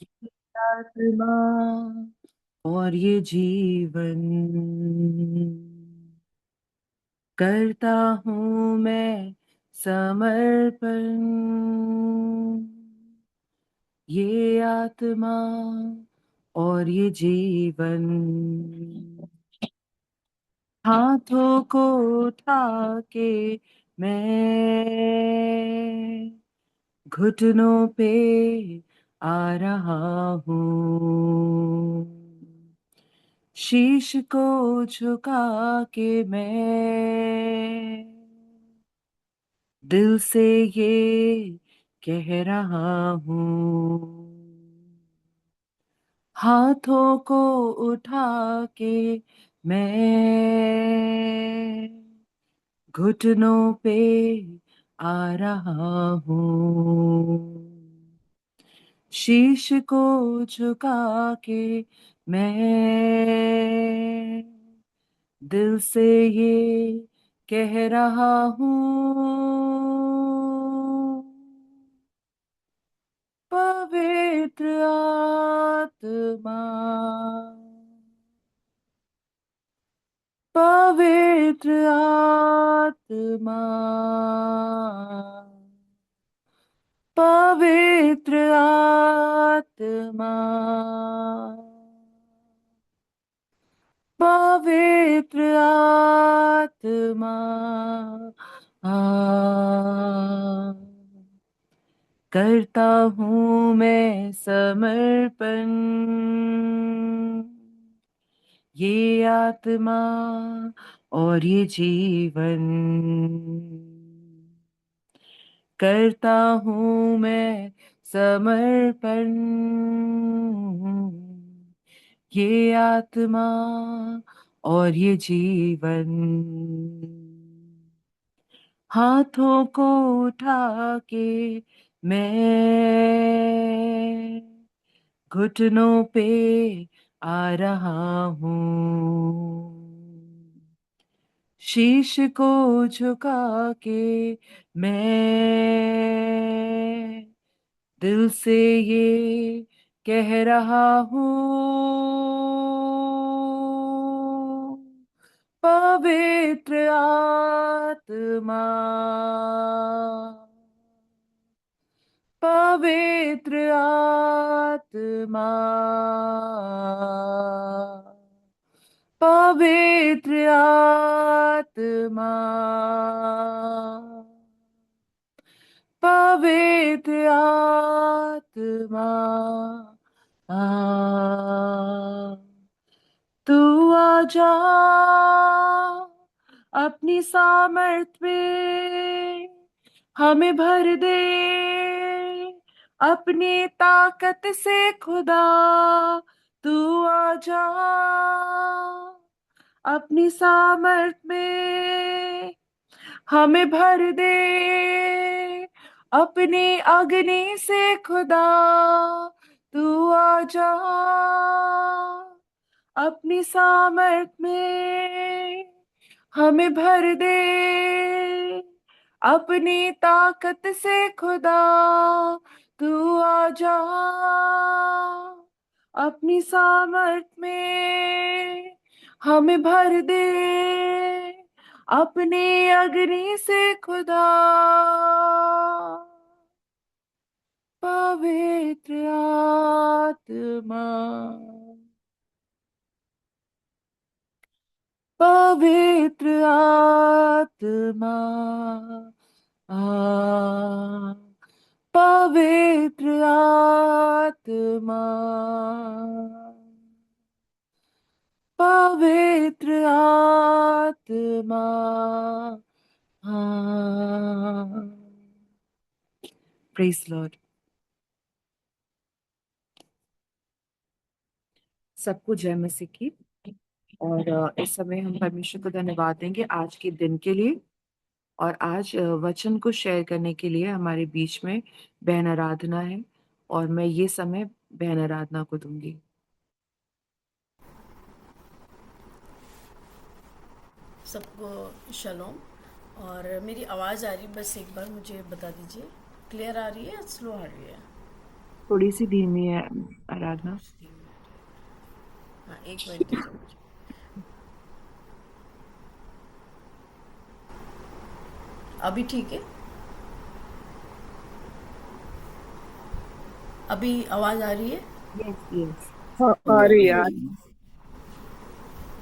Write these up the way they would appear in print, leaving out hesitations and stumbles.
आत्मा और ये जीवन करता हूँ मैं समर्पण। ये आत्मा और ये जीवन हाथों को उठा के मैं घुटनों पे आ रहा हूँ। शीश को झुका के मैं दिल से ये कह रहा हूँ। हाथों को उठा के मैं घुटनों पे आ रहा हूँ। शीश को झुका के मैं दिल से ये कह रहा हूँ। पवित्र आत्मा, पवित्र आत्मा, पवित्र आत्मा, पवित्र आत्मा, आ, करता हूँ मैं समर्पण। ये आत्मा और ये जीवन करता हूँ मैं समर्पण। ये आत्मा और ये जीवन हाथों को उठा के मैं घुटनों पे आ रहा हूँ। शीश को झुका के मैं दिल से ये कह रहा हूँ। पवित्र आत्मा, पवित्र आत्मा, पवित्र आत्मा, पवित्र आत्मा, तू आजा अपनी सामर्थ में हमें भर दे अपनी ताकत से खुदा। तू आजा अपनी सामर्थ में हमें भर दे अपनी अग्नि से खुदा। तू आजा अपनी सामर्थ में हमें भर दे अपनी ताकत से खुदा। तू आजा अपनी सामर्थ में हमें भर दे अपनी अग्नि से खुदा। पवित्र आत्मा, पवित्र आत्मा, पवित्र आत्मा, पवित्र आत्मा, प्रेज लॉर्ड। सबको जय मसीह की। और इस समय हम परमेश्वर को धन्यवाद देंगे आज के दिन के लिए। और आज वचन को शेयर करने के लिए हमारे बीच में बहन आराधना है और मैं ये समय बहन आराधना को दूंगी। सबको शलोम। और मेरी आवाज़ आ रही है, बस एक बार मुझे बता दीजिए, क्लियर आ रही है या स्लो आ रही है? थोड़ी सी धीमी है आराधना। हाँ, एक मिनट दीजिए मुझे। अभी ठीक है? अभी आवाज़ आ रही है? Yes yes. हाँ, आ रही है, आ रही है।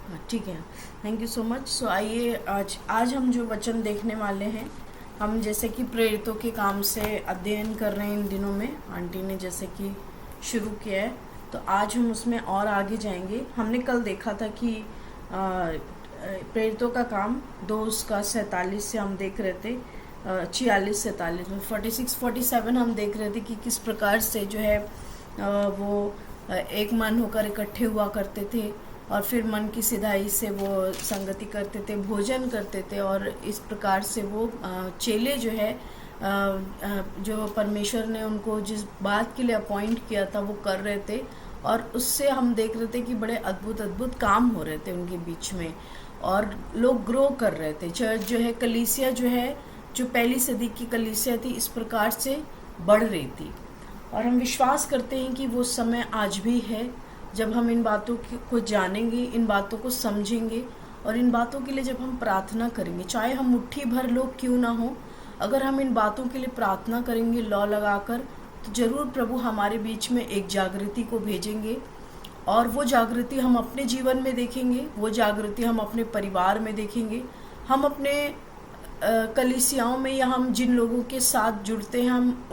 हाँ, ठीक है। Thank you so much. So आइए, आज आज हम जो वचन देखने वाले हैं, हम जैसे कि प्रेरितों के काम से अध्ययन कर रहे हैं इन दिनों में, आंटी ने जैसे कि शुरू किया है, तो आज हम उसमें और आगे जाएंगे। हमने कल देखा था कि प्रेरितों का काम 2:47 से हम देख रहे थे, 46-47 में 46-47 हम देख रहे थे कि किस प्रकार से जो है वो एक मन होकर इकट्ठे हुआ करते थे, और फिर मन की सिधाई से वो संगति करते थे, भोजन करते थे, और इस प्रकार से वो चेले जो है जो परमेश्वर ने उनको जिस बात के लिए अपॉइंट किया था वो कर रहे थे, और उससे हम देख रहे थे कि बड़े अद्भुत अद्भुत काम हो रहे थे उनके बीच में, और लोग ग्रो कर रहे थे। चर्च जो है, कलीसिया जो है, जो पहली सदी की कलीसिया थी, इस प्रकार से बढ़ रही थी। और हम विश्वास करते हैं कि वो समय आज भी है जब हम इन बातों को जानेंगे, इन बातों को समझेंगे, और इन बातों के लिए जब हम प्रार्थना करेंगे, चाहे हम मुट्ठी भर लोग क्यों ना हो, अगर हम इन बातों के लिए प्रार्थना करेंगे लौ लगाकर, तो जरूर प्रभु हमारे बीच में एक जागृति को भेजेंगे। और वो जागृति हम अपने जीवन में देखेंगे, वो जागृति हम अपने परिवार में देखेंगे, हम अपने कलीसियाओं में, या हम जिन लोगों के साथ जुड़ते हैं, हम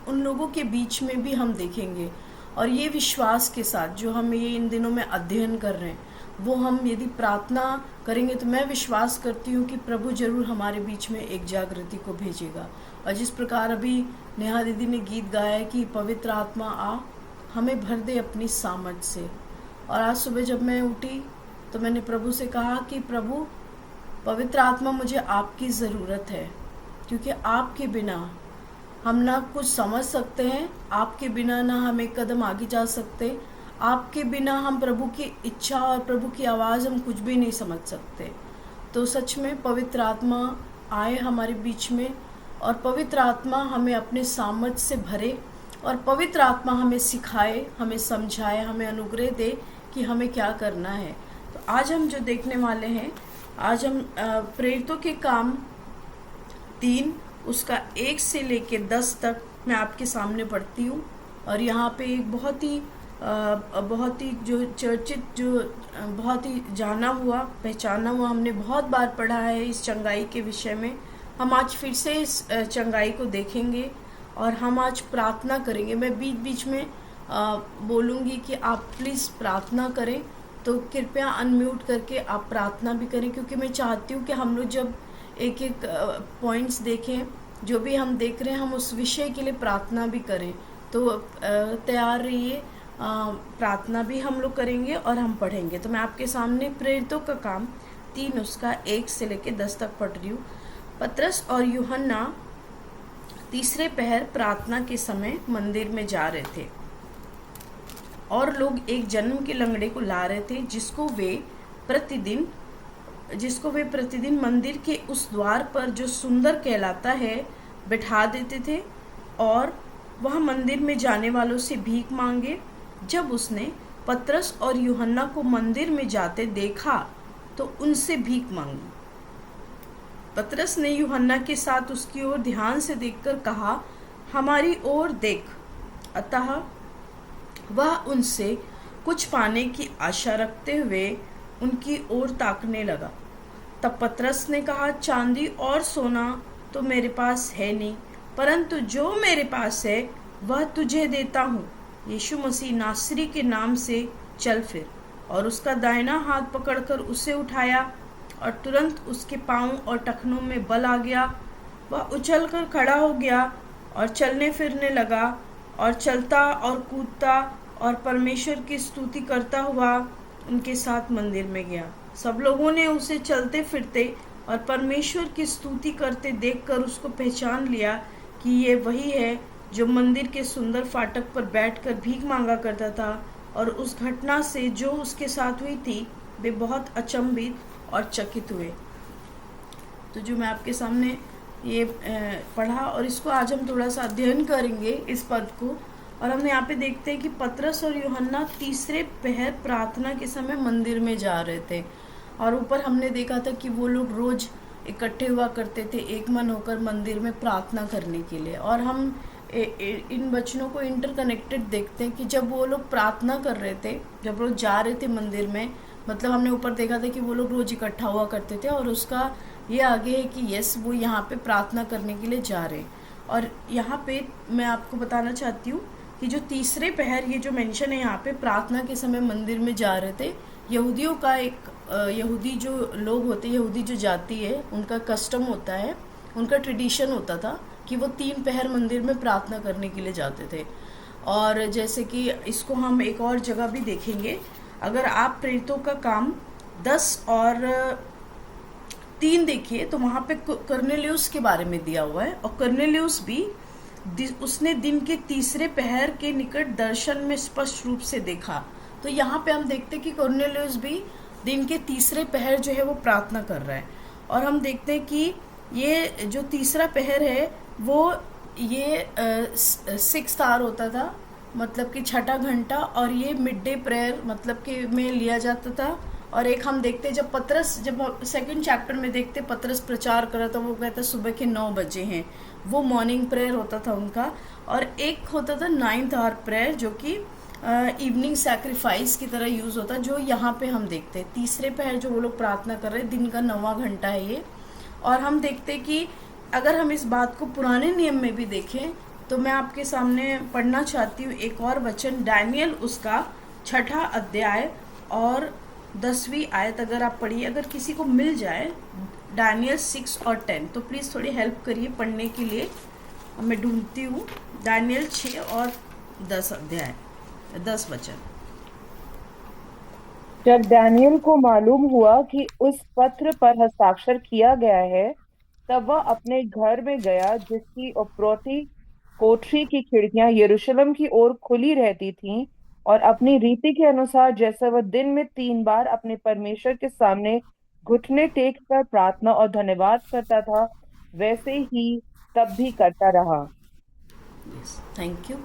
उन लोगों के बीच में भी हम देखेंगे। और ये विश्वास के साथ जो हम ये इन दिनों में अध्ययन कर रहे हैं, वो हम यदि प्रार्थना करेंगे, तो मैं विश्वास करती हूँ कि प्रभु जरूर हमारे बीच में एक जागृति को भेजेगा। और जिस प्रकार अभी नेहा दीदी ने गीत गाया है कि पवित्र आत्मा आ, हमें भर दे अपनी सामर्थ से। और आज सुबह जब मैं उठी तो मैंने प्रभु से कहा कि प्रभु, पवित्र आत्मा, मुझे आपकी ज़रूरत है, क्योंकि आपके बिना हम ना कुछ समझ सकते हैं, आपके बिना ना हम एक कदम आगे जा सकते, आपके बिना हम प्रभु की इच्छा और प्रभु की आवाज़ हम कुछ भी नहीं समझ सकते। तो सच में पवित्र आत्मा आए हमारे बीच में, और पवित्र आत्मा हमें अपने सामर्थ्य से भरे, और पवित्र आत्मा हमें सिखाए, हमें समझाए, हमें अनुग्रह दे कि हमें क्या करना है। तो आज हम जो देखने वाले हैं, आज हम प्रेरितों के काम 3 उसका 1 से लेके 10 तक मैं आपके सामने पढ़ती हूँ। और यहाँ पे एक बहुत ही जो चर्चित, जो बहुत ही जाना हुआ, पहचाना हुआ, हमने बहुत बार पढ़ा है इस चंगाई के विषय में। हम आज फिर से इस चंगाई को देखेंगे, और हम आज प्रार्थना करेंगे। मैं बीच बीच में बोलूँगी कि आप प्लीज़ प्रार्थना करें, तो कृपया अनम्यूट करके आप प्रार्थना भी करें, क्योंकि मैं चाहती हूँ कि हम लोग जब एक एक पॉइंट्स देखें, जो भी हम देख रहे हैं, हम उस विषय के लिए प्रार्थना भी करें। तो तैयार रहिए, प्रार्थना भी हम लोग करेंगे और हम पढ़ेंगे। तो मैं आपके सामने प्रेरितों का काम 3 उसका 1 से लेके 10 तक पढ़ रही हूँ। पतरस और यूहन्ना तीसरे पहर प्रार्थना के समय मंदिर में जा रहे थे, और लोग एक जन्म के लंगड़े को ला रहे थे, जिसको वे प्रतिदिन मंदिर के उस द्वार पर, जो सुंदर कहलाता है, बैठा देते थे, और वह मंदिर में जाने वालों से भीख मांगे। जब उसने पतरस और यूहन्ना को मंदिर में जाते देखा तो उनसे भीख मांगी। पतरस ने यूहन्ना के साथ उसकी ओर ध्यान से देखकर कहा, हमारी ओर देख। अतः वह उनसे कुछ पाने की आशा रखते हुए उनकी ओर ताकने लगा। तब पतरस ने कहा, चांदी और सोना तो मेरे पास है नहीं, परंतु जो मेरे पास है वह तुझे देता हूँ। यीशु मसीह नासरी के नाम से चल फिर। और उसका दाहिना हाथ पकड़कर उसे उठाया, और तुरंत उसके पाँव और टखनों में बल आ गया। वह उछलकर खड़ा हो गया और चलने फिरने लगा, और चलता और कूदता और परमेश्वर की स्तुति करता हुआ उनके साथ मंदिर में गया। सब लोगों ने उसे चलते फिरते और परमेश्वर की स्तुति करते देखकर उसको पहचान लिया कि ये वही है जो मंदिर के सुंदर फाटक पर बैठकर भीख मांगा करता था। और उस घटना से जो उसके साथ हुई थी, वे बहुत अचंभित और चकित हुए। तो जो मैं आपके सामने ये पढ़ा, और इसको आज हम थोड़ा सा अध्ययन करेंगे इस पद को। और हम यहाँ पे देखते हैं कि पतरस और यूहन्ना तीसरे पहर प्रार्थना के समय मंदिर में जा रहे थे। और ऊपर हमने देखा था कि वो लोग रोज इकट्ठे हुआ करते थे एक मन होकर मंदिर में प्रार्थना करने के लिए। और हम इन वचनों को इंटरकनेक्टेड देखते हैं कि जब वो लोग प्रार्थना कर रहे थे, जब वो जा रहे थे मंदिर में, मतलब हमने ऊपर देखा था कि वो लोग रोज इकट्ठा हुआ करते थे, और उसका ये आगे है कि यस वो यहाँ पे प्रार्थना करने के लिए जा रहे हैं। और यहाँ पे मैं आपको बताना चाहती हूँ कि जो तीसरे पहर, ये जो मेंशन है यहाँ पे, प्रार्थना के समय मंदिर में जा रहे थे, यहूदियों का एक यहूदी जो लोग होते, यहूदी जो जाति है, उनका कस्टम होता है, उनका ट्रेडिशन होता था कि वो 3 पहर मंदिर में प्रार्थना करने के लिए जाते थे। और जैसे कि इसको हम एक और जगह भी देखेंगे, अगर आप प्रेरितों का काम 10 और 3 देखिए तो वहाँ पे कर्नेलियुस के बारे में दिया हुआ है। और कर्नेलियुस भी उसने दिन के तीसरे पहर के निकट दर्शन में स्पष्ट रूप से देखा। तो यहाँ पे हम देखते हैं कि कर्नेलियुस भी दिन के तीसरे पहर जो है वो प्रार्थना कर रहा है। और हम देखते हैं कि ये जो तीसरा पहर है वो ये 6th आवर होता था, मतलब कि छठा घंटा, और ये मिड डे प्रेयर मतलब कि में लिया जाता था। और एक हम देखते हैं जब पतरस, जब सेकंड चैप्टर में देखते पतरस प्रचार कर रहा था, वो कहता सुबह के 9 बजे हैं, वो मॉर्निंग प्रेयर होता था उनका। और एक होता था 9th आवर प्रेयर जो कि इवनिंग सैक्रिफाइस की तरह यूज होता है, जो यहाँ पे हम देखते हैं तीसरे पहर जो वो लोग प्रार्थना कर रहे हैं, दिन का 9वां घंटा है ये। और हम देखते हैं कि अगर हम इस बात को पुराने नियम में भी देखें तो मैं आपके सामने पढ़ना चाहती हूँ एक और वचन, डैनियल उसका 6ठा अध्याय और 10वीं आयत, अगर आप पढ़िए, अगर किसी को मिल जाए डैनियल 6 और 10 तो प्लीज़ थोड़ी हेल्प करिए पढ़ने के लिए। मैं ढूंढती हूँ डैनियल 6 और 10 अध्याय 10 वचन। जब दानियल को मालूम हुआ कि उस पत्र पर हस्ताक्षर किया गया है, तब वह अपने घर में गया, जिसकी उपरोती कोठरी की खिड़कियां यरूशलेम की ओर खुली रहती थीं, और अपनी रीति के अनुसार जैसे वह दिन में 3 बार अपने परमेश्वर के सामने घुटने टेक कर प्रार्थना और धन्यवाद करता था, वैसे ही तब भी करता रहा। Yes, thank you.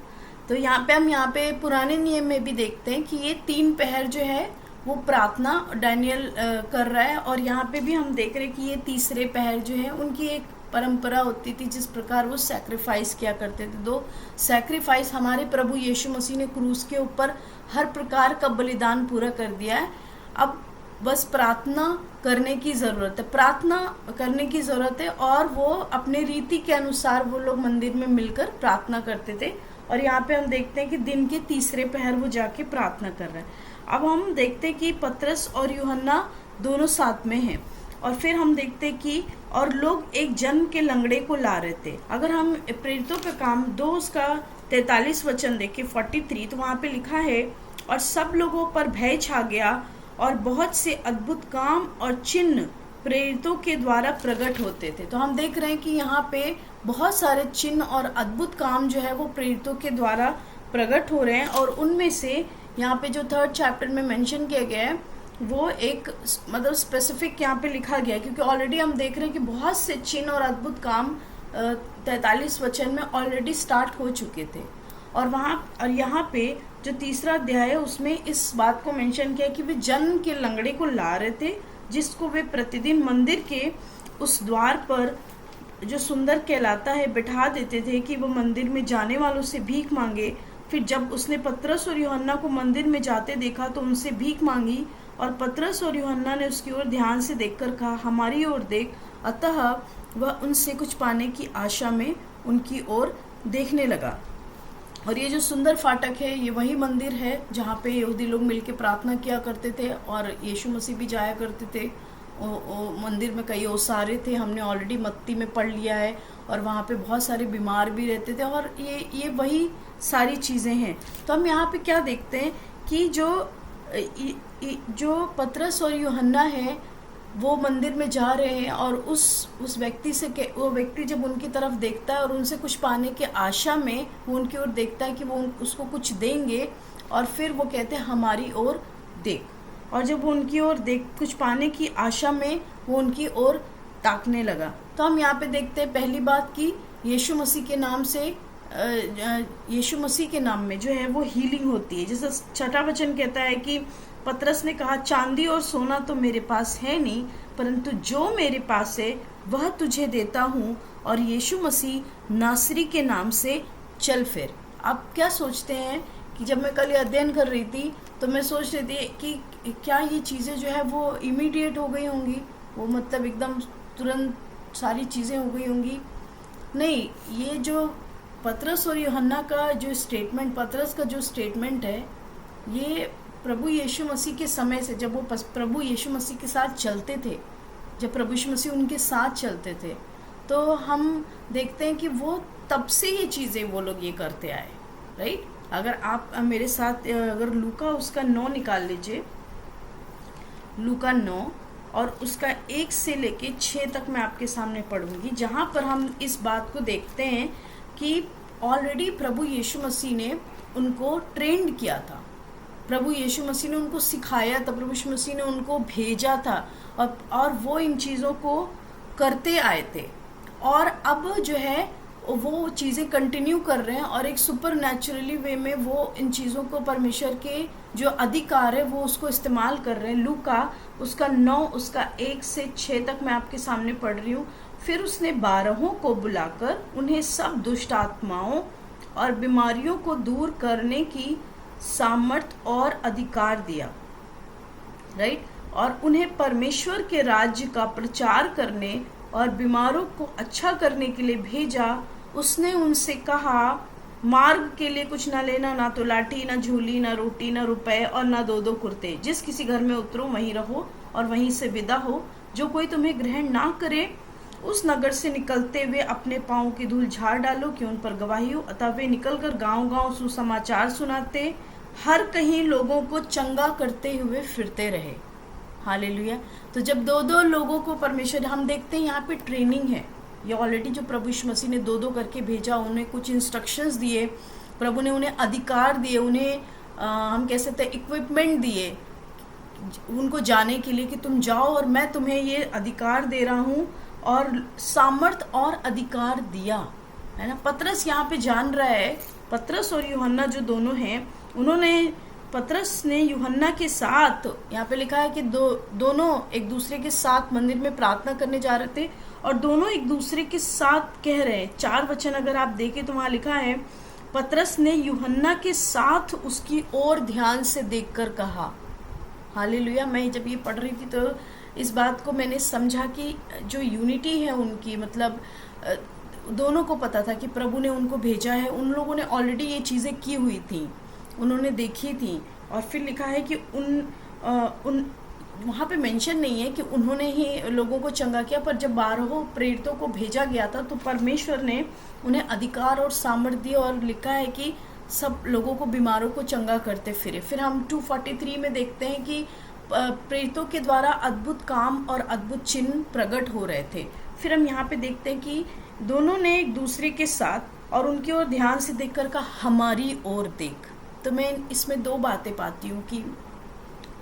तो यहाँ पे पुराने नियम में भी देखते हैं कि ये 3 पहर जो है वो प्रार्थना डैनियल कर रहा है। और यहाँ पे भी हम देख रहे हैं कि ये तीसरे पहर जो है उनकी एक परंपरा होती थी, जिस प्रकार वो सैक्रिफाइस किया करते थे। 2 सैक्रिफाइस हमारे प्रभु यीशु मसीह ने क्रूस के ऊपर हर प्रकार का बलिदान पूरा कर दिया है। अब बस प्रार्थना करने की ज़रूरत है, प्रार्थना करने की ज़रूरत है। और वो अपने रीति के अनुसार वो लोग मंदिर में मिलकर प्रार्थना करते थे। और यहाँ पे हम देखते हैं कि दिन के तीसरे पहर वो जाके प्रार्थना कर रहे हैं। अब हम देखते हैं कि पतरस और यूहन्ना दोनों साथ में हैं। और फिर हम देखते हैं कि और लोग एक जन्म के लंगड़े को ला रहे थे। अगर हम प्रेरितों का काम 2 उसका 43 वचन देखें 43, तो वहाँ पे लिखा है, और सब लोगों पर भय छा गया और बहुत से अद्भुत काम और चिन्ह प्रेरितों के द्वारा प्रकट होते थे। तो हम देख रहे हैं कि यहाँ पे बहुत सारे चिन्ह और अद्भुत काम जो है वो प्रेरितों के द्वारा प्रकट हो रहे हैं। और उनमें से यहाँ पे जो 3rd चैप्टर में मेंशन किया गया है वो एक मतलब स्पेसिफिक यहाँ पे लिखा गया है, क्योंकि ऑलरेडी हम देख रहे हैं कि बहुत से चिन्ह और अद्भुत काम 43 वचन में ऑलरेडी स्टार्ट हो चुके थे। और यहाँ पे जो तीसरा अध्याय है उसमें इस बात को मेंशन किया कि वे जन्म के लंगड़े को ला रहे थे, जिसको वे प्रतिदिन मंदिर के उस द्वार पर जो सुंदर कहलाता है बिठा देते थे कि वो मंदिर में जाने वालों से भीख मांगे। फिर जब उसने पतरस और यूहन्ना को मंदिर में जाते देखा तो उनसे भीख मांगी, और पतरस और यूहन्ना ने उसकी ओर ध्यान से देखकर कहा, हमारी ओर देख। अतः वह उनसे कुछ पाने की आशा में उनकी ओर देखने लगा। और ये जो सुंदर फाटक है ये वही मंदिर है जहाँ पे यहूदी लोग मिलके प्रार्थना किया करते थे, और यीशु मसीह भी जाया करते थे। मंदिर में कई ओसारे थे, हमने ऑलरेडी मत्ती में पढ़ लिया है। और वहाँ पे बहुत सारे बीमार भी रहते थे, और ये वही सारी चीज़ें हैं। तो हम यहाँ पे क्या देखते हैं कि जो पतरस और यूहन्ना है वो मंदिर में जा रहे हैं, और उस व्यक्ति से वो व्यक्ति जब उनकी तरफ देखता है और उनसे कुछ पाने के आशा में वो उनकी ओर देखता है कि वो उसको कुछ देंगे, और फिर वो कहते हैं हमारी ओर देख। और जब वो उनकी ओर देख कुछ पाने की आशा में वो उनकी ओर ताकने लगा। तो हम यहाँ पे देखते हैं पहली बात कि यीशु मसीह के नाम से यीशु मसीह के नाम में जो है वो हीलिंग होती है। जैसे छठा वचन कहता है कि पतरस ने कहा, चांदी और सोना तो मेरे पास है नहीं, परंतु जो मेरे पास है वह तुझे देता हूँ, और यीशु मसीह नासरी के नाम से चल फिर। आप क्या सोचते हैं कि जब मैं कल ये अध्ययन कर रही थी तो मैं सोच रही थी कि क्या ये चीज़ें जो है वो इमीडिएट हो गई होंगी, वो मतलब एकदम तुरंत सारी चीज़ें हो गई होंगी? नहीं, ये जो पतरस और यूहन्ना का जो स्टेटमेंट, पतरस का जो स्टेटमेंट है, ये प्रभु यीशु मसीह के समय से, जब वो प्रभु यीशु मसीह के साथ चलते थे, जब प्रभु यीशु मसीह उनके साथ चलते थे, तो हम देखते हैं कि वो तब से ये चीज़ें वो लोग ये करते आए, राइट। अगर आप मेरे साथ अगर लूका उसका 9 निकाल लीजिए, लूका 9 और उसका 1 से लेके 6 तक मैं आपके सामने पढ़ूंगी, जहाँ पर हम इस बात को देखते हैं कि ऑलरेडी प्रभु यीशु मसीह ने उनको ट्रेंड किया था, प्रभु यीशु मसीह ने उनको सिखाया था, प्रभु यीशु मसीह ने उनको भेजा था, और वो इन चीज़ों को करते आए थे, और अब जो है वो चीज़ें कंटिन्यू कर रहे हैं, और एक सुपर नेचुरली वे में वो इन चीज़ों को, परमेश्वर के जो अधिकार है वो उसको इस्तेमाल कर रहे हैं। लूका उसका 9 उसका 1 से 6 तक मैं आपके सामने पढ़ रही हूँ। फिर उसने 12 को बुलाकर उन्हें सब दुष्ट आत्माओं और बीमारियों को दूर करने की सामर्थ और अधिकार दिया, राइट, और उन्हें परमेश्वर के राज्य का प्रचार करने और बीमारों को अच्छा करने के लिए भेजा। उसने उनसे कहा, मार्ग के लिए कुछ ना लेना, ना तो लाठी, ना झोली, ना रोटी, ना रुपए, और ना 2-2 कुर्ते। जिस किसी घर में उतरो वहीं रहो और वहीं से विदा हो। जो कोई तुम्हें ग्रहण ना करे उस नगर से निकलते हुए अपने पाँव की धूल झाड़ डालो कि उन पर गवाही हो। अतः वे निकलकर गांव-गांव सुसमाचार सुनाते, हर कहीं लोगों को चंगा करते हुए फिरते रहे। हालेलुया। तो जब 2-2 लोगों को परमेश्वर, हम देखते हैं यहाँ पे ट्रेनिंग है, ये ऑलरेडी जो प्रभु यीशु मसीह ने 2-2 करके भेजा, उन्हें कुछ इंस्ट्रक्शंस दिए, प्रभु ने उन्हें अधिकार दिए, उन्हें हम कह सकते हैं इक्विपमेंट दिए उनको जाने के लिए कि तुम जाओ और मैं तुम्हें ये अधिकार दे रहा हूँ, और सामर्थ और अधिकार दिया, है ना। पतरस यहाँ पे जान रहा है, पतरस और यूहन्ना जो दोनों हैं, उन्होंने, पतरस ने यूहन्ना के साथ, यहाँ पे लिखा है कि दोनों एक दूसरे के साथ मंदिर में प्रार्थना करने जा रहे थे, और दोनों एक दूसरे के साथ कह रहे हैं। 4 वचन अगर आप देखें तो वहाँ लिखा है, पतरस ने यूहन्ना के साथ उसकी ओर ध्यान से देखकर कहा। हालेलुया। मैं जब ये पढ़ रही थी तो इस बात को मैंने समझा कि जो यूनिटी है उनकी, मतलब दोनों को पता था कि प्रभु ने उनको भेजा है, उन लोगों ने ऑलरेडी ये चीज़ें की हुई थी, उन्होंने देखी थी। और फिर लिखा है कि उन वहाँ पे मेंशन नहीं है कि उन्होंने ही लोगों को चंगा किया, पर जब 12 प्रेरितों को भेजा गया था तो परमेश्वर ने उन्हें अधिकार और सामर्थ्य दिया, और लिखा है कि सब लोगों को, बीमारों को चंगा करते फिरे। फिर हम 243 में देखते हैं कि प्रेरितों के द्वारा अद्भुत काम और अद्भुत चिन्ह प्रकट हो रहे थे। फिर हम यहाँ पे देखते हैं कि दोनों ने एक दूसरे के साथ और उनकी ओर ध्यान से देखकर कहा, हमारी ओर देख। तो मैं इसमें 2 बातें पाती हूँ कि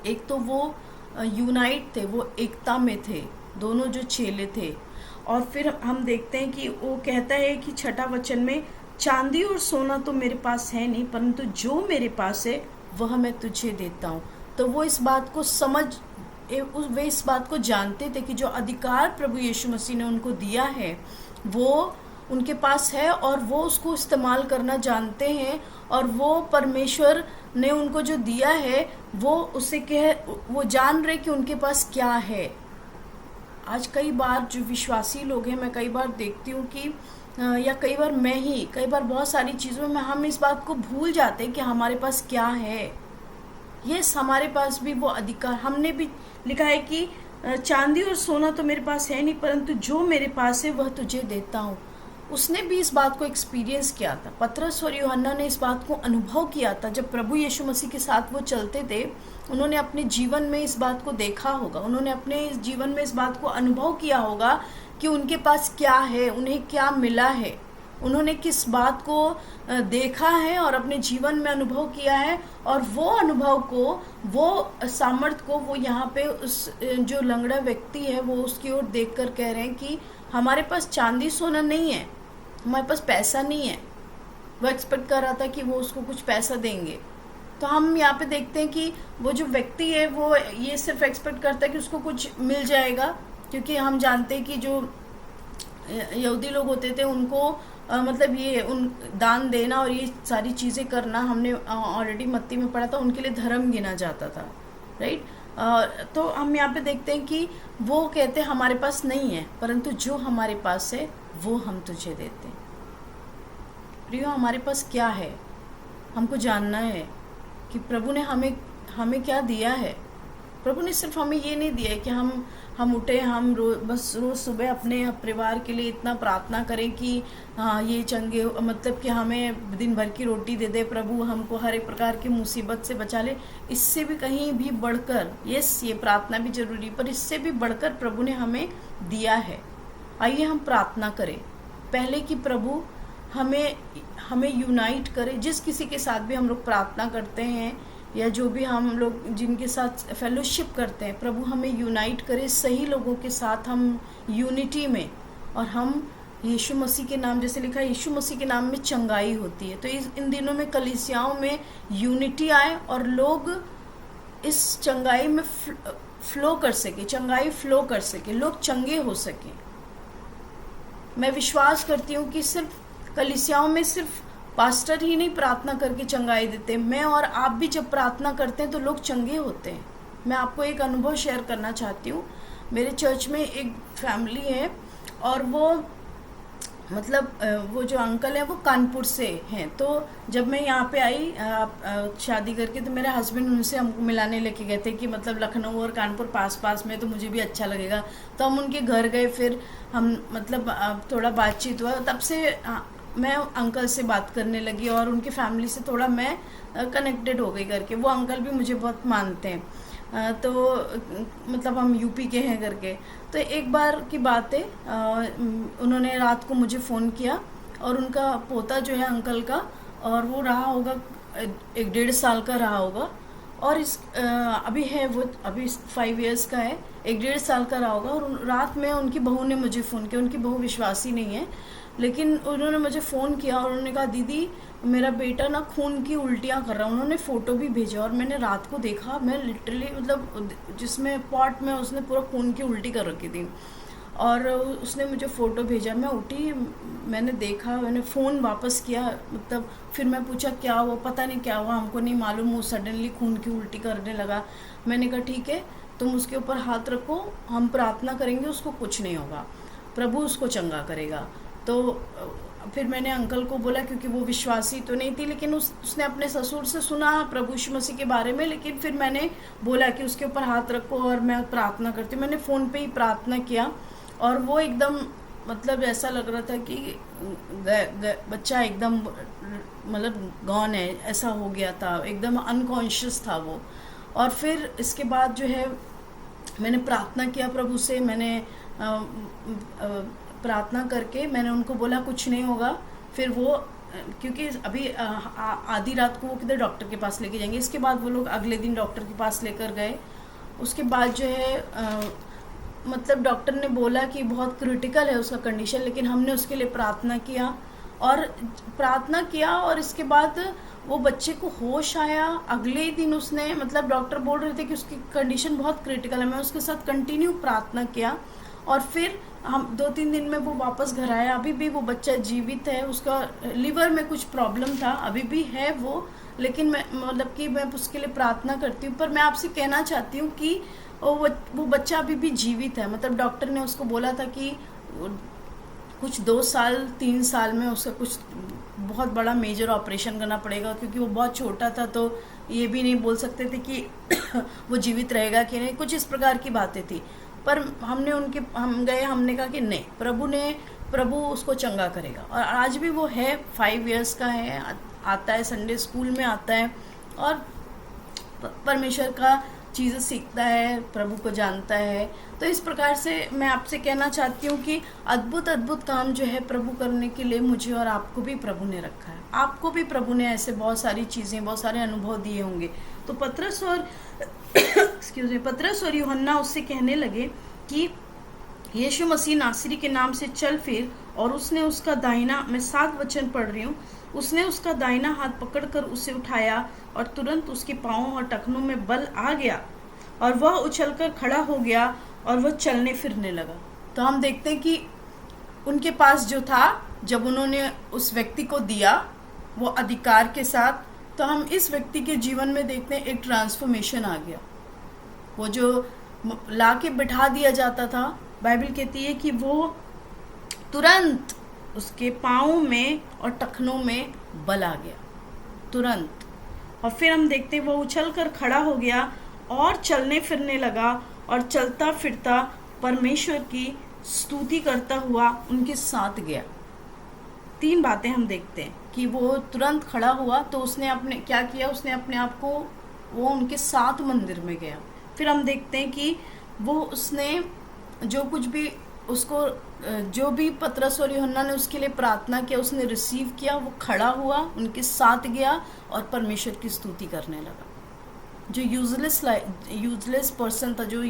एक तो वो यूनाइट थे, वो एकता में थे, दोनों जो चेले थे। और फिर हम देखते हैं कि वो कहता है कि 6ठा वचन में, चांदी और सोना तो मेरे पास है नहीं, परंतु जो मेरे पास है वह मैं तुझे देता हूँ। तो वो इस बात को वे इस बात को जानते थे कि जो अधिकार प्रभु यीशु मसीह ने उनको दिया है वो उनके पास है, और वो उसको इस्तेमाल करना जानते हैं, और वो परमेश्वर ने उनको जो दिया है वो जान रहे कि उनके पास क्या है। आज कई बार जो विश्वासी लोग हैं, मैं कई बार देखती हूँ कि या कई बार बहुत सारी चीज़ों में हम इस बात को भूल जाते हैं कि हमारे पास क्या है। यस, हमारे पास भी वो अधिकार, हमने भी लिखा है कि चांदी और सोना तो मेरे पास है नहीं, परंतु जो मेरे पास है वह तुझे देता हूँ। उसने भी इस बात को एक्सपीरियंस किया था, पतरस और यूहन्ना ने इस बात को अनुभव किया था। जब प्रभु यीशु मसीह के साथ वो चलते थे, उन्होंने अपने जीवन में इस बात को देखा होगा, उन्होंने अपने जीवन में इस बात को अनुभव किया होगा कि उनके पास क्या है, उन्हें क्या मिला है, उन्होंने किस बात को देखा है और अपने जीवन में अनुभव किया है। और वो अनुभव को, वो सामर्थ्य को वो यहाँ पे उस जो लंगड़ा व्यक्ति है वो उसकी ओर देखकर कह रहे हैं कि हमारे पास चांदी सोना नहीं है, हमारे पास पैसा नहीं है, वो एक्सपेक्ट कर रहा था कि वो उसको कुछ पैसा देंगे। तो हम यहाँ पे देखते हैं कि वो जो व्यक्ति है वो ये सिर्फ एक्सपेक्ट करता है कि उसको कुछ मिल जाएगा, क्योंकि हम जानते हैं कि जो यहूदी लोग होते थे उनको मतलब ये उन दान देना और ये सारी चीज़ें करना, हमने ऑलरेडी मत्ती में पढ़ा था, उनके लिए धर्म गिना जाता था, राइट। तो हम यहाँ पे देखते हैं कि वो कहते हैं हमारे पास नहीं है, परंतु जो हमारे पास है वो हम तुझे देते हैं। प्रियो, हमारे पास क्या है हमको जानना है कि प्रभु ने हमें हमें क्या दिया है। प्रभु ने सिर्फ हमें ये नहीं दिया है कि हम उठे, हम बस रोज़ सुबह अपने परिवार के लिए इतना प्रार्थना करें कि हाँ ये चंगे, मतलब कि हमें दिन भर की रोटी दे दे प्रभु, हमको हर एक प्रकार की मुसीबत से बचा ले। इससे भी कहीं भी बढ़कर, यस ये प्रार्थना भी जरूरी, पर इससे भी बढ़कर प्रभु ने हमें दिया है। आइए हम प्रार्थना करें पहले कि प्रभु हमें यूनाइट करे। जिस किसी के साथ भी हम लोग प्रार्थना करते हैं या जो भी हम लोग जिनके साथ फेलोशिप करते हैं, प्रभु हमें यूनाइट करे सही लोगों के साथ, हम यूनिटी में, और हम यीशु मसीह के नाम, जैसे लिखा है यीशु मसीह के नाम में चंगाई होती है। तो इन दिनों में कलीसियाओं में यूनिटी आए और लोग इस चंगाई में फ्लो कर सके, चंगाई फ्लो कर सके, लोग चंगे हो सके। मैं विश्वास करती हूँ कि सिर्फ कलीसियाओं में सिर्फ पास्टर ही नहीं प्रार्थना करके चंगाई देते, मैं और आप भी जब प्रार्थना करते हैं तो लोग चंगे होते हैं। मैं आपको एक अनुभव शेयर करना चाहती हूँ। मेरे चर्च में एक फैमिली है और वो मतलब वो जो अंकल है वो कानपुर से हैं। तो जब मैं यहाँ पे आई शादी करके, तो मेरे हस्बैंड उनसे हमको मिलाने लेके गए थे कि मतलब लखनऊ और कानपुर पास पास में, तो मुझे भी अच्छा लगेगा। तो हम उनके घर गए, फिर हम मतलब थोड़ा बातचीत हुआ, तब से मैं अंकल से बात करने लगी और उनकी फैमिली से थोड़ा मैं कनेक्टेड हो गई करके। वो अंकल भी मुझे बहुत मानते हैं, तो मतलब हम यूपी के हैं करके। तो एक बार की बात है, उन्होंने रात को मुझे फ़ोन किया और उनका पोता जो है अंकल का, और वो रहा होगा 1-1.5 साल का रहा होगा, और अभी है वो अभी 5 इयर्स का है, 1-1.5 साल का रहा होगा। और रात में उनकी बहू ने मुझे फ़ोन किया। उनकी बहू विश्वासी नहीं है, लेकिन उन्होंने मुझे फ़ोन किया और उन्होंने कहा दीदी मेरा बेटा ना खून की उल्टियाँ कर रहा है। उन्होंने फ़ोटो भी भेजा और मैंने रात को देखा, मैं लिटरली मतलब जिसमें पॉट में उसने पूरा खून की उल्टी कर रखी थी, और उसने मुझे फ़ोटो भेजा। मैं उठी, मैंने देखा, मैंने फ़ोन वापस किया, मतलब फिर मैं पूछा क्या हुआ, पता नहीं क्या हुआ, हमको नहीं मालूम, वो सडनली खून की उल्टी करने लगा। मैंने कहा ठीक है, तुम उसके ऊपर हाथ रखो, हम प्रार्थना करेंगे, उसको कुछ नहीं होगा, प्रभु उसको चंगा करेगा। तो फिर मैंने अंकल को बोला, क्योंकि वो विश्वासी तो नहीं थी, लेकिन उसने अपने ससुर से सुना प्रभु यीशु मसीह के बारे में। लेकिन फिर मैंने बोला कि उसके ऊपर हाथ रखो और मैं प्रार्थना करती हूँ। मैंने फ़ोन पे ही प्रार्थना किया और वो एकदम मतलब ऐसा लग रहा था कि बच्चा एकदम मतलब गॉन है, ऐसा हो गया था, एकदम अनकॉन्शियस था वो। और फिर इसके बाद जो है मैंने प्रार्थना किया प्रभु से, मैंने प्रार्थना करके मैंने उनको बोला कुछ नहीं होगा। फिर वो क्योंकि अभी आधी रात को वो किधर डॉक्टर के पास लेके जाएंगे, इसके बाद वो लोग अगले दिन डॉक्टर के पास लेकर गए। उसके बाद जो है मतलब डॉक्टर ने बोला कि बहुत क्रिटिकल है उसका कंडीशन, लेकिन हमने उसके लिए प्रार्थना किया और इसके बाद वो बच्चे को होश आया। अगले दिन उसने मतलब डॉक्टर बोल रहे थे कि उसकी कंडीशन बहुत क्रिटिकल है, मैं उसके साथ कंटिन्यू प्रार्थना किया और फिर हम 2-3 दिन में वो वापस घर आया। अभी भी वो बच्चा जीवित है, उसका लिवर में कुछ प्रॉब्लम था, अभी भी है वो, लेकिन मैं मतलब कि मैं उसके लिए प्रार्थना करती हूँ। पर मैं आपसे कहना चाहती हूँ कि वो बच्चा अभी भी जीवित है। मतलब डॉक्टर ने उसको बोला था कि कुछ 2-3 साल में उसका कुछ बहुत बड़ा मेजर ऑपरेशन करना पड़ेगा, क्योंकि वो बहुत छोटा था, तो ये भी नहीं बोल सकते थे कि वो जीवित रहेगा कि नहीं, कुछ इस प्रकार की बातें थी। पर हम गए, हमने कहा कि नहीं, प्रभु उसको चंगा करेगा। और आज भी वो है, 5 इयर्स का है, आता है संडे स्कूल में आता है और परमेश्वर का चीज़ें सीखता है, प्रभु को जानता है। तो इस प्रकार से मैं आपसे कहना चाहती हूँ कि अद्भुत काम जो है प्रभु करने के लिए मुझे और आपको भी प्रभु ने रखा है। आपको भी प्रभु ने ऐसे बहुत सारी चीज़ें, बहुत सारे अनुभव दिए होंगे। तो पतरस और यूहन्ना उससे कहने लगे कि यीशु मसीह नासरी के नाम से चल फिर, और उसने उसका दाहिना, मैं 7 वचन पढ़ रही हूँ, उसने उसका दाहिना हाथ पकड़कर उसे उठाया और तुरंत उसके पांवों और टखनों में बल आ गया और वह उछलकर खड़ा हो गया और वह चलने फिरने लगा। तो हम देखते हैं कि उनके पास जो था, जब उन्होंने उस व्यक्ति को दिया वो अधिकार के साथ, तो हम इस व्यक्ति के जीवन में देखते हैं एक ट्रांसफॉर्मेशन आ गया। वो जो ला के बिठा दिया जाता था, बाइबल कहती है कि वो तुरंत उसके पाँव में और टखनों में बल आ गया, तुरंत। और फिर हम देखते हैं वो उछल कर खड़ा हो गया और चलने फिरने लगा और चलता फिरता परमेश्वर की स्तुति करता हुआ उनके साथ गया। 3 बातें हम देखते हैं कि वो तुरंत खड़ा हुआ, तो उसने अपने क्या किया, उसने अपने आप को, वो उनके साथ मंदिर में गया। फिर हम देखते हैं कि वो उसने जो कुछ भी उसको, जो भी पतरस और यूहन्ना ने उसके लिए प्रार्थना किया, उसने रिसीव किया, वो खड़ा हुआ, उनके साथ गया और परमेश्वर की स्तुति करने लगा। जो यूजलेस पर्सन था, जो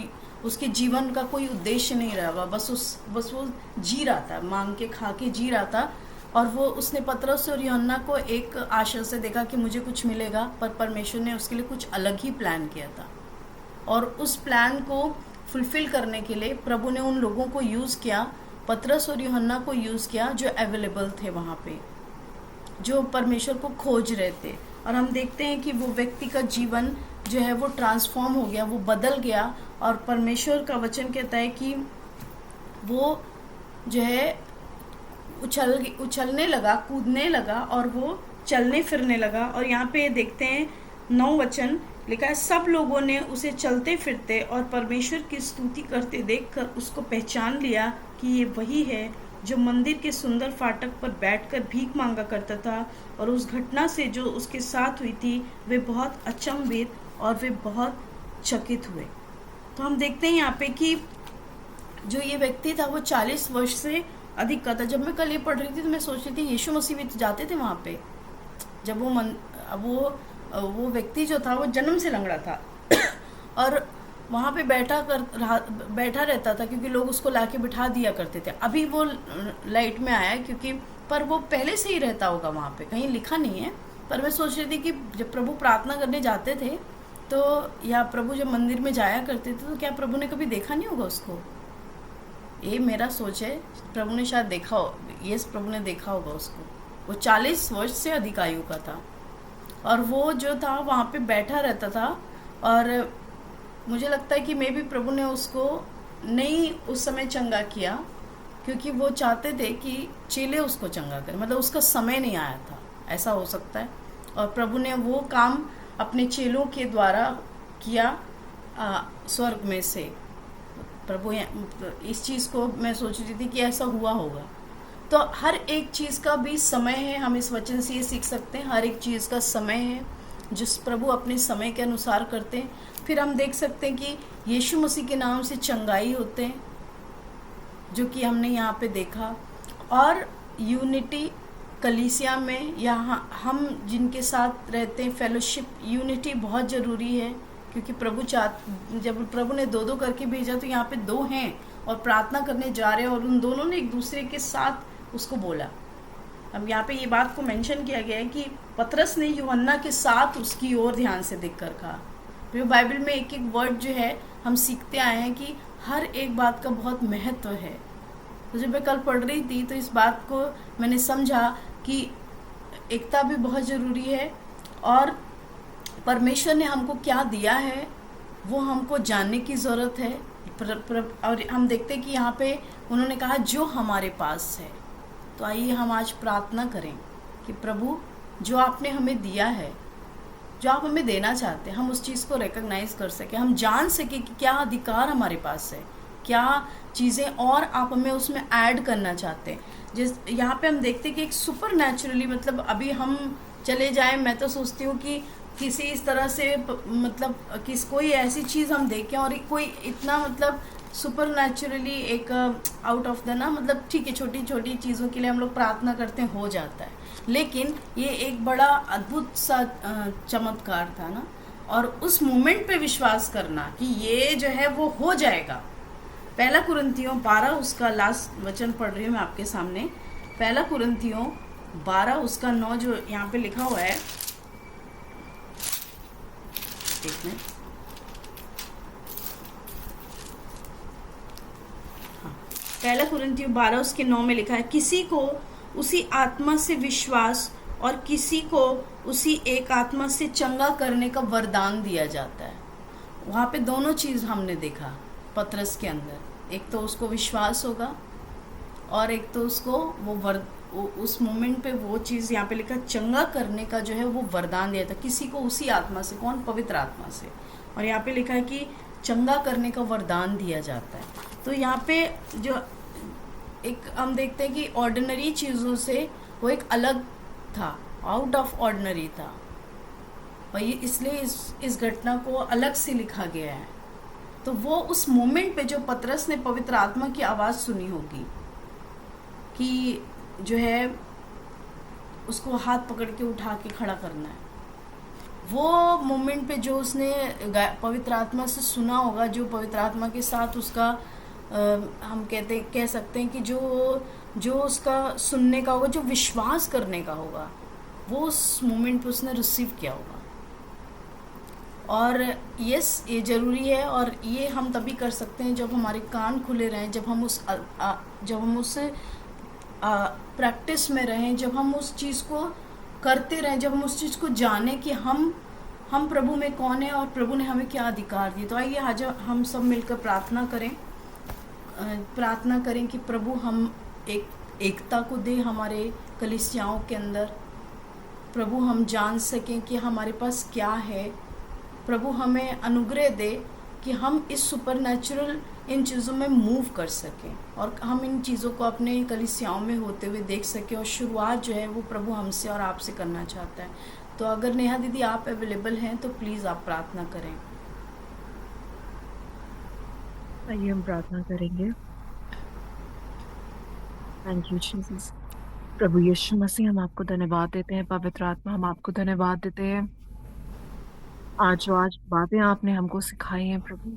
उसके जीवन का कोई उद्देश्य नहीं रहा, बस वो जी रहा था, मांग के खा के जी रहा था। और वो उसने पतरस और यूहन्ना को एक आशा से देखा कि मुझे कुछ मिलेगा, पर परमेश्वर ने उसके लिए कुछ अलग ही प्लान किया था। और उस प्लान को फुलफिल करने के लिए प्रभु ने उन लोगों को यूज़ किया, पतरस और यूहन्ना को यूज़ किया, जो अवेलेबल थे वहाँ पे, जो परमेश्वर को खोज रहे थे। और हम देखते हैं कि वो व्यक्ति का जीवन जो है वो ट्रांसफॉर्म हो गया, वो बदल गया। और परमेश्वर का वचन कहता है कि वो जो है उछलने लगा, कूदने लगा और वो चलने फिरने लगा। और यहाँ पे देखते हैं 9 वचन लिखा है, सब लोगों ने उसे चलते फिरते और परमेश्वर की स्तुति करते देखकर उसको पहचान लिया कि ये वही है जो मंदिर के सुंदर फाटक पर बैठकर भीख मांगा करता था। और उस घटना से जो उसके साथ हुई थी, वे बहुत अचंभित और वे बहुत चकित हुए। तो हम देखते हैं यहाँ पे कि जो ये व्यक्ति था वो 40 वर्ष से अधिक का था। जब मैं कल ये पढ़ रही थी तो मैं सोच रही थी यीशु मसीह भी तो जाते थे वहाँ पे। जब वो व्यक्ति जो था वो जन्म से लंगड़ा था और वहाँ पे बैठा रहता था, क्योंकि लोग उसको लाके बिठा दिया करते थे। अभी वो लाइट में आया क्योंकि, पर वो पहले से ही रहता होगा वहाँ पे, कहीं लिखा नहीं है। पर मैं सोच रही थी कि जब प्रभु प्रार्थना करने जाते थे तो, या प्रभु जब मंदिर में जाया करते थे, तो क्या प्रभु ने कभी देखा नहीं होगा उसको? ये मेरा सोच है, प्रभु ने शायद देखा हो, यस प्रभु ने देखा होगा उसको। वो 40 वर्ष से अधिक आयु का था और वो जो था वहाँ पे बैठा रहता था। और मुझे लगता है कि मे भी प्रभु ने उसको नहीं उस समय चंगा किया, क्योंकि वो चाहते थे कि चेले उसको चंगा करें, मतलब उसका समय नहीं आया था, ऐसा हो सकता है। और प्रभु ने वो काम अपने चेलों के द्वारा किया स्वर्ग में से। प्रभु इस चीज़ को मैं सोच रही थी कि ऐसा हुआ होगा। तो हर एक चीज़ का भी समय है, हम इस वचन से ये सीख सकते हैं, हर एक चीज़ का समय है जिस प्रभु अपने समय के अनुसार करते हैं। फिर हम देख सकते हैं कि यीशु मसीह के नाम से चंगाई होते हैं, जो कि हमने यहाँ पे देखा। और यूनिटी कलीसिया में, यहाँ हम जिनके साथ रहते हैं, फेलोशिप, यूनिटी बहुत ज़रूरी है, क्योंकि जब प्रभु ने 2-2 करके भेजा तो यहाँ पे 2 हैं और प्रार्थना करने जा रहे हैं और उन दोनों ने एक दूसरे के साथ उसको बोला। अब यहाँ पे ये बात को मेंशन किया गया है कि पतरस ने यूहन्ना के साथ उसकी ओर ध्यान से देखकर कहा। तो बाइबल में एक एक वर्ड जो है हम सीखते आए हैं कि हर एक बात का बहुत महत्व है। तो जब मैं कल पढ़ रही थी तो इस बात को मैंने समझा कि एकता भी बहुत ज़रूरी है और परमेश्वर ने हमको क्या दिया है वो हमको जानने की ज़रूरत है। और हम देखते हैं कि यहाँ पे उन्होंने कहा जो हमारे पास है। तो आइए हम आज प्रार्थना करें कि प्रभु जो आपने हमें दिया है, जो आप हमें देना चाहते हैं, हम उस चीज़ को रिकॉग्नाइज कर सकें, हम जान सकें कि क्या अधिकार हमारे पास है, क्या चीज़ें और आप हमें उसमें ऐड करना चाहते हैं। जिस यहाँ पे हम देखते हैं कि एक सुपर नेचुरली, मतलब अभी हम चले जाएं, मैं तो सोचती हूँ कि किसी इस तरह से, मतलब कोई ऐसी चीज़ हम देखें और कोई इतना मतलब सुपर नेचुरली एक आउट ऑफ द ना, मतलब ठीक है छोटी छोटी चीज़ों के लिए हम लोग प्रार्थना करते हैं, हो जाता है, लेकिन ये एक बड़ा अद्भुत सा चमत्कार था ना। और उस मोमेंट पे विश्वास करना कि ये जो है वो हो जाएगा। 1 कुरिन्थियों 12 उसका लास्ट वचन पढ़ रही हूँ मैं आपके सामने। 1 कुरिन्थियों 12 उसका 9 जो यहाँ पे लिखा हुआ है, एक मिनट, हाँ, पहला कुरिन्थियों 12 उसके 9 में लिखा है, किसी को उसी आत्मा से विश्वास और किसी को उसी एक आत्मा से चंगा करने का वरदान दिया जाता है। वहाँ पे दोनों चीज़ हमने देखा पतरस के अंदर, एक तो उसको विश्वास होगा और एक तो उसको उस मोमेंट पे वो चीज़ यहाँ पे लिखा चंगा करने का जो है वो वरदान दिया था किसी को उसी आत्मा से, कौन? पवित्र आत्मा से। और यहाँ पे लिखा है कि चंगा करने का वरदान दिया जाता है। तो यहाँ पे जो एक हम देखते हैं कि ऑर्डिनरी चीज़ों से वो एक अलग था, आउट ऑफ ऑर्डिनरी था, और ये इसलिए इस घटना को अलग से लिखा गया है। तो वो उस मोमेंट पे जो पतरस ने पवित्र आत्मा की आवाज़ सुनी होगी कि जो है उसको हाथ पकड़ के उठा के खड़ा करना है, वो मोमेंट पे जो उसने पवित्र आत्मा से सुना होगा, जो पवित्र आत्मा के साथ उसका हम कह सकते हैं कि जो उसका सुनने का होगा, जो विश्वास करने का होगा, वो उस मोमेंट पे उसने रिसीव किया होगा। और यस, ये ज़रूरी है, और ये हम तभी कर सकते हैं जब हमारे कान खुले रहें, जब हम उस प्रैक्टिस में रहें, जब हम उस चीज़ को करते रहें, जब हम उस चीज़ को जानें कि हम प्रभु में कौन है और प्रभु ने हमें क्या अधिकार दिए। तो आइए आज हम सब मिलकर प्रार्थना करें कि प्रभु हम एकता को दे हमारे कलीसियाओं के अंदर। प्रभु हम जान सकें कि हमारे पास क्या है। प्रभु हमें अनुग्रह दे कि हम इस सुपरनैचुरल इन चीज़ों में मूव कर सकें और हम इन चीज़ों को अपने कलीसियाओं में होते हुए देख सकें। और शुरुआत जो है वो प्रभु हमसे और आपसे करना चाहता है। तो अगर नेहा दीदी आप अवेलेबल हैं तो प्लीज़ आप प्रार्थना करें। आइए हम प्रार्थना करेंगे। Thank you Jesus. प्रभु यीशु मसीह, हम आपको धन्यवाद देते हैं। पवित्र आत्मा, हम आपको धन्यवाद देते हैं आज बातें आपने हमको सिखाई हैं प्रभु।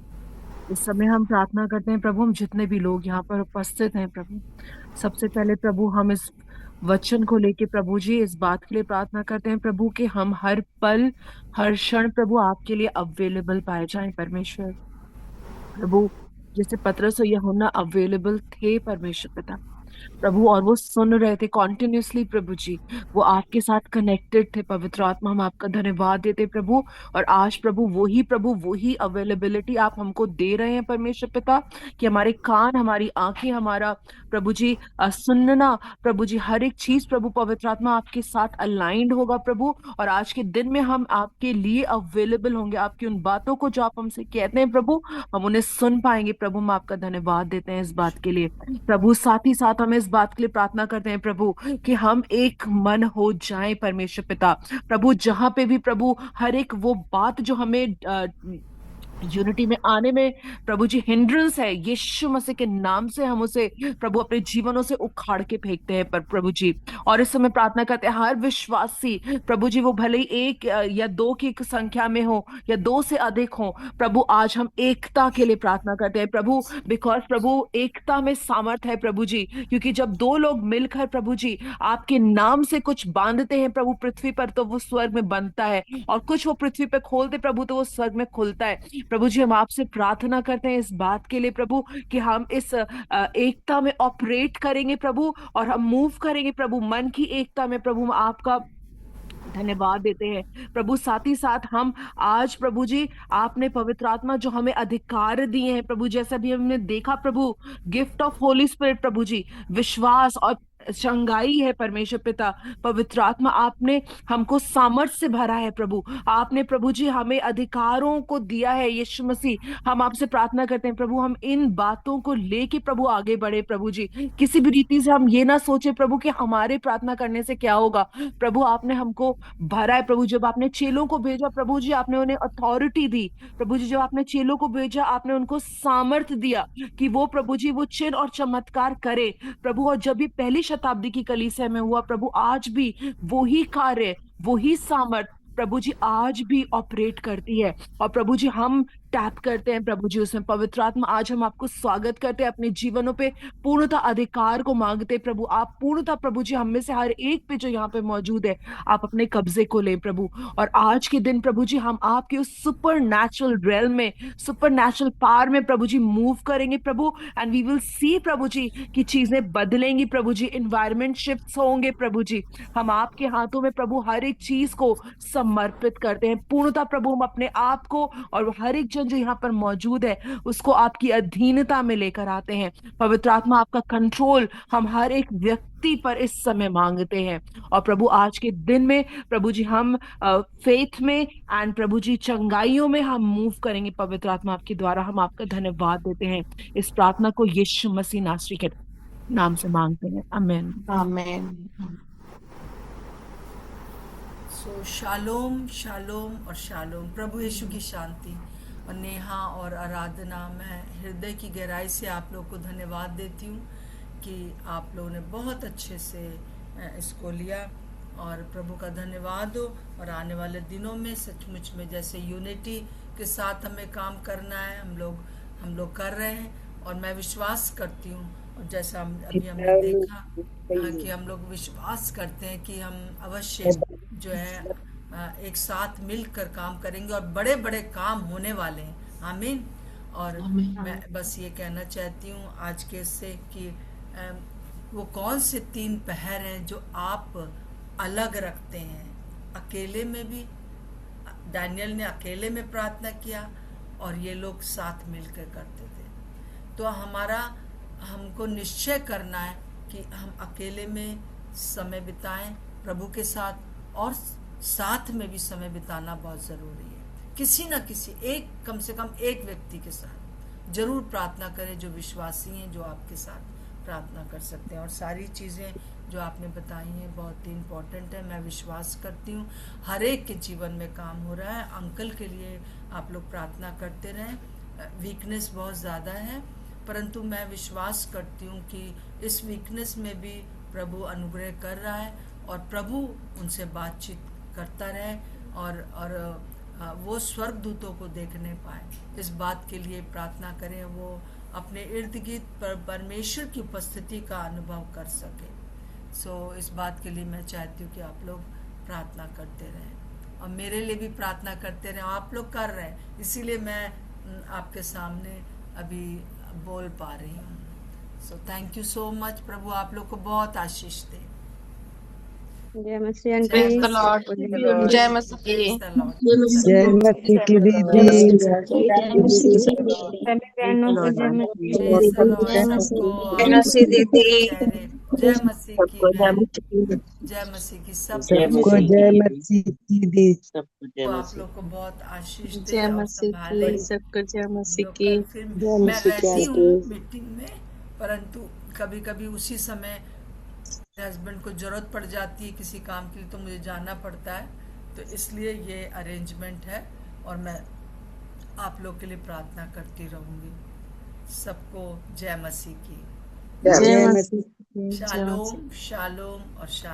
इस समय हम प्रार्थना करते हैं प्रभु, हम जितने भी लोग यहाँ पर उपस्थित हैं प्रभु, सबसे पहले प्रभु हम इस वचन को लेके प्रभु जी इस बात के लिए प्रार्थना करते हैं प्रभु कि हम हर पल हर क्षण प्रभु आपके लिए अवेलेबल पाए जाएं परमेश्वर। प्रभु जैसे पतरस और यूहन्ना अवेलेबल थे परमेश्वर पिता प्रभु, और वो सुन रहे थे कॉन्टिन्यूसली प्रभु जी, वो आपके साथ कनेक्टेड थे। पवित्र आत्मा, हम आपका धन्यवाद देते प्रभु। और आज प्रभु वही अवेलेबिलिटी आप हमको दे रहे हैं परमेश्वर पिता, कि हमारे कान, हमारी आंखें, हमारा प्रभु जी सुनना प्रभु जी, हर एक चीज प्रभु पवित्र आत्मा आपके साथ अलाइंड होगा प्रभु। और आज के दिन में हम आपके लिए अवेलेबल होंगे, आपकी उन बातों को जो आप हमसे कहते हैं प्रभु, हम उन्हें सुन पाएंगे प्रभु। हम आपका धन्यवाद देते हैं इस बात के लिए प्रभु। साथ ही साथ हम इस बात के लिए प्रार्थना करते हैं प्रभु कि हम एक मन हो जाएं परमेश्वर पिता प्रभु। जहां पे भी प्रभु हर एक वो बात जो हमें यूनिटी में आने में प्रभु जी हिंड्रेंस है, यीशु मसीह के नाम से हम उसे प्रभु अपने जीवनों से उखाड़ के फेंकते हैं पर प्रभु जी। और इस समय प्रार्थना करते हैं हर विश्वासी प्रभु जी, वो भले ही एक या दो की संख्या में हो या दो से अधिक हो प्रभु, आज हम एकता के लिए प्रार्थना करते हैं प्रभु। बिकॉज प्रभु एकता में सामर्थ है प्रभु जी, क्योंकि जब दो लोग मिलकर प्रभु जी आपके नाम से कुछ बांधते हैं प्रभु पृथ्वी पर, तो वो स्वर्ग में बनता है, और कुछ वो पृथ्वी पर खोलते प्रभु तो वो स्वर्ग में खुलता है प्रभु जी। हम आपसे प्रार्थना करते हैं इस बात के लिए प्रभु कि हम इस एकता में ऑपरेट करेंगे प्रभु, और हम मूव करेंगे प्रभु मन की एकता में प्रभु। हम आपका धन्यवाद देते हैं प्रभु। साथ ही साथ हम आज प्रभु जी आपने पवित्र आत्मा जो हमें अधिकार दिए हैं प्रभु, जैसा भी हमने देखा प्रभु, गिफ्ट ऑफ होली स्पिरिट प्रभु जी, विश्वास और चंगाई है परमेश्वर पिता। पवित्र आत्मा आपने हमको सामर्थ्य से भरा है प्रभु, आपने प्रभु जी हमें अधिकारों को दिया है यीशु मसीह। हम आपसे प्रार्थना करते हैं प्रभु, हम इन बातों को लेके प्रभु आगे बढ़े प्रभु जी। किसी भी रीति से हम ये ना सोचे प्रभु कि हमारे प्रार्थना करने से क्या होगा प्रभु, आपने हमको भरा है प्रभु। जब आपने चेलों को भेजा प्रभु जी, आपने उन्हें अथॉरिटी दी प्रभु जी। जब आपने चेलों को भेजा, आपने उनको सामर्थ्य दिया कि वो प्रभु जी वो चिन्ह और चमत्कार करे प्रभु। और जब भी पहली शताब्दी की कलीसिया में हुआ प्रभु, आज भी वही कार्य, वही सामर्थ प्रभु जी आज भी ऑपरेट करती है। और प्रभु जी हम टैप करते हैं प्रभु जी उसमें। पवित्र आत्मा आज हम आपको स्वागत करते हैं, अपने जीवनों पे पूर्णता अधिकार को मांगते हैं प्रभु। आप पूर्णता प्रभु जी हम में से हर एक पे जो यहाँ पे मौजूद है, आप अपने कब्जे को लें प्रभु। और आज के दिन प्रभु जी हम आपके उस सुपर नेचुरल रेल में, सुपर नेचुरल पावर में प्रभु जी मूव करेंगे प्रभु। एंड वी विल सी प्रभु जी कि चीजें बदलेंगी प्रभु जी, इन्वायरमेंट शिफ्ट होंगे प्रभु जी। हम आपके हाथों में प्रभु हर एक चीज को समर्पित करते हैं पूर्णता प्रभु। हम अपने आप को और हर एक जन जो यहाँ पर मौजूद है उसको आपकी अधीनता में लेकर आते हैं। पवित्र आत्मा आपका कंट्रोल हम हर एक व्यक्ति पर इस समय मांगते हैं। और प्रभु आज के दिन में प्रभु जी हम फेथ में एंड प्रभु जी चंगाइयों में हम मूव करेंगे। पवित्र आत्मा आपके द्वारा हम आपका धन्यवाद देते हैं। इस प्रार्थना को यीशु मसीह नासरी के नाम से मांगते हैं, आमीन। आमीन। सो शालोम शालोम और शालोम। प्रभु यीशु की शांति और नेहा और आराधना, मैं हृदय की गहराई से आप लोग को धन्यवाद देती हूँ कि आप लोगों ने बहुत अच्छे से इसको लिया। और प्रभु का धन्यवाद हो। और आने वाले दिनों में सचमुच में जैसे यूनिटी के साथ हमें काम करना है, हम लोग कर रहे हैं। और मैं विश्वास करती हूँ, और जैसा अभी हमने देखा कि हम लोग विश्वास करते हैं कि हम अवश्य जो है एक साथ मिलकर काम करेंगे और बड़े बड़े काम होने वाले हैं। आमीन। और मैं बस ये कहना चाहती हूँ आज के इससे कि वो कौन से 3 पहर हैं जो आप अलग रखते हैं। अकेले में भी दानियल ने अकेले में प्रार्थना किया और ये लोग साथ मिलकर करते थे। तो हमको निश्चय करना है कि हम अकेले में समय बिताएं प्रभु के साथ, और साथ में भी समय बिताना बहुत ज़रूरी है। किसी न किसी एक, कम से कम एक व्यक्ति के साथ जरूर प्रार्थना करें जो विश्वासी हैं, जो आपके साथ प्रार्थना कर सकते हैं। और सारी चीज़ें जो आपने बताई हैं बहुत ही इम्पोर्टेंट है। मैं विश्वास करती हूँ हर एक के जीवन में काम हो रहा है। अंकल के लिए आप लोग प्रार्थना करते रहें। वीकनेस बहुत ज़्यादा है, परंतु मैं विश्वास करती हूँ कि इस वीकनेस में भी प्रभु अनुग्रह कर रहा है और प्रभु उनसे बातचीत करता रहे और वो स्वर्गदूतों को देखने पाए। इस बात के लिए प्रार्थना करें, वो अपने इर्द गिर्द परमेश्वर की उपस्थिति का अनुभव कर सके। इस बात के लिए मैं चाहती हूँ कि आप लोग प्रार्थना करते रहें और मेरे लिए भी प्रार्थना करते रहें। आप लोग कर रहे हैं, इसीलिए मैं आपके सामने अभी बोल पा रही हूँ। Thank you so much. प्रभु आप लोग को बहुत आशीष दे। जय मसीह आंटी। जय मसीह। जय मसीह की दीदी। जय मसीह दीदी। जय मसीह की बहन। जय मसीह की सबको जय मसीह की दी। तो आप लोग को बहुत आशीष दे जय और मसीह संभाले। की सबको जय मसीह की। फिर मैं रहती हूँ मीटिंग में, परंतु कभी कभी उसी समय हस्बैंड को जरूरत पड़ जाती है किसी काम के लिए, तो मुझे जाना पड़ता है। तो इसलिए ये अरेंजमेंट है और मैं आप लोग के लिए प्रार्थना करती रहूंगी। सबको जय मसीह की। जय मसीह। शालोम शालोम और शालोम।